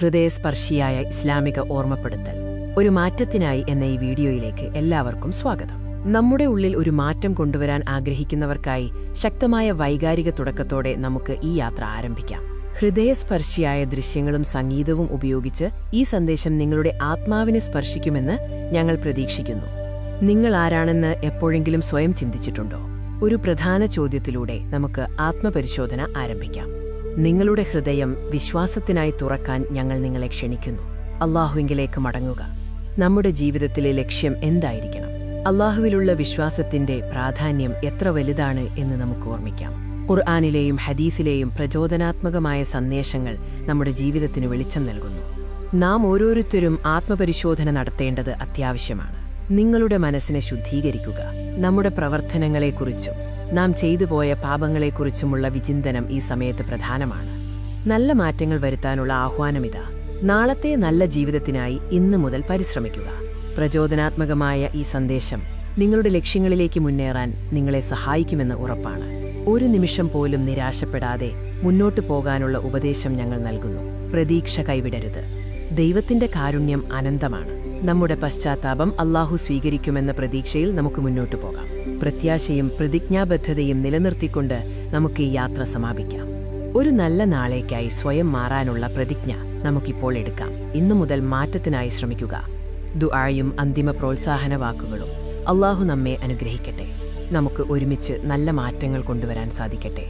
ഹൃദയസ്പർശിയായ ഇസ്ലാമിക ഓർമ്മപ്പെടുത്തൽ. ഒരു മാറ്റത്തിനായി എന്ന ഈ വീഡിയോയിലേക്ക് എല്ലാവർക്കും സ്വാഗതം. നമ്മുടെ ഉള്ളിൽ ഒരു മാറ്റം കൊണ്ടുവരാൻ ആഗ്രഹിക്കുന്നവർക്കായി ശക്തമായ വൈകാരിക തുടക്കത്തോടെ നമുക്ക് ഈ യാത്ര ആരംഭിക്കാം. ഹൃദയസ്പർശിയായ ദൃശ്യങ്ങളും സംഗീതവും ഉപയോഗിച്ച് ഈ സന്ദേശം നിങ്ങളുടെ ആത്മാവിനെ സ്പർശിക്കുമെന്ന് ഞങ്ങൾ പ്രതീക്ഷിക്കുന്നു. നിങ്ങൾ ആരാണെന്ന് എപ്പോഴെങ്കിലും സ്വയം ചിന്തിച്ചിട്ടുണ്ടോ? ഒരു പ്രധാന ചോദ്യത്തിലൂടെ നമുക്ക് ആത്മപരിശോധന ആരംഭിക്കാം. നിങ്ങളുടെ ഹൃദയം വിശ്വാസത്തിനായി തുറക്കാൻ ഞങ്ങൾ നിങ്ങളെ ക്ഷണിക്കുന്നു. അല്ലാഹുവിലേക്ക് മടങ്ങുക. നമ്മുടെ ജീവിതത്തിലെ ലക്ഷ്യം എന്തായിരിക്കണം? അല്ലാഹുവിലുള്ള വിശ്വാസത്തിന്റെ പ്രാധാന്യം എത്ര വലുതാണ് എന്ന് നമുക്ക് ഓർമ്മിക്കാം. ഖുർആനിലെയും ഹദീസിലെയും പ്രചോദനാത്മകമായ സന്ദേശങ്ങൾ നമ്മുടെ ജീവിതത്തിന് വെളിച്ചം നൽകുന്നു. നാം ഓരോരുത്തരും ആത്മപരിശോധന നടത്തേണ്ടത് അത്യാവശ്യമാണ്. നിങ്ങളുടെ മനസ്സിനെ ശുദ്ധീകരിക്കുക. നമ്മുടെ പ്രവർത്തനങ്ങളെക്കുറിച്ചും നാം ചെയ്തുപോയ പാപങ്ങളെക്കുറിച്ചുമുള്ള വിചിന്തനം ഈ സമയത്ത് പ്രധാനമാണ്. നല്ല മാറ്റങ്ങൾ വരുത്താനുള്ള ആഹ്വാനമിതാ. നാളത്തെ നല്ല ജീവിതത്തിനായി ഇന്നു മുതൽ പരിശ്രമിക്കുക. പ്രചോദനാത്മകമായ ഈ സന്ദേശം നിങ്ങളുടെ ലക്ഷ്യങ്ങളിലേക്ക് മുന്നേറാൻ നിങ്ങളെ സഹായിക്കുമെന്ന് ഉറപ്പാണ്. ഒരു നിമിഷം പോലും നിരാശപ്പെടാതെ മുന്നോട്ടു പോകാനുള്ള ഉപദേശം ഞങ്ങൾ നൽകുന്നു. പ്രതീക്ഷ കൈവിടരുത്. ദൈവത്തിന്റെ കാരുണ്യം അനന്തമാണ്. നമ്മുടെ പശ്ചാത്താപം അല്ലാഹു സ്വീകരിക്കുമെന്ന പ്രതീക്ഷയിൽ നമുക്ക് മുന്നോട്ടു പോകാം. പ്രത്യാശയും പ്രതിജ്ഞാബദ്ധതയും നിലനിർത്തിക്കൊണ്ട് നമുക്ക് ഈ യാത്ര സമാപിക്കാം. ഒരു നല്ല നാളേക്കായി സ്വയം മാറാനുള്ള പ്രതിജ്ഞ നമുക്കിപ്പോൾ എടുക്കാം. ഇന്നു മുതൽ മാറ്റത്തിനായി ശ്രമിക്കുക. ദുആയും അന്തിമ പ്രോത്സാഹന വാക്കുകളും. അല്ലാഹു നമ്മെ അനുഗ്രഹിക്കട്ടെ. നമുക്ക് ഒരുമിച്ച് നല്ല മാറ്റങ്ങൾ കൊണ്ടുവരാൻ സാധിക്കട്ടെ.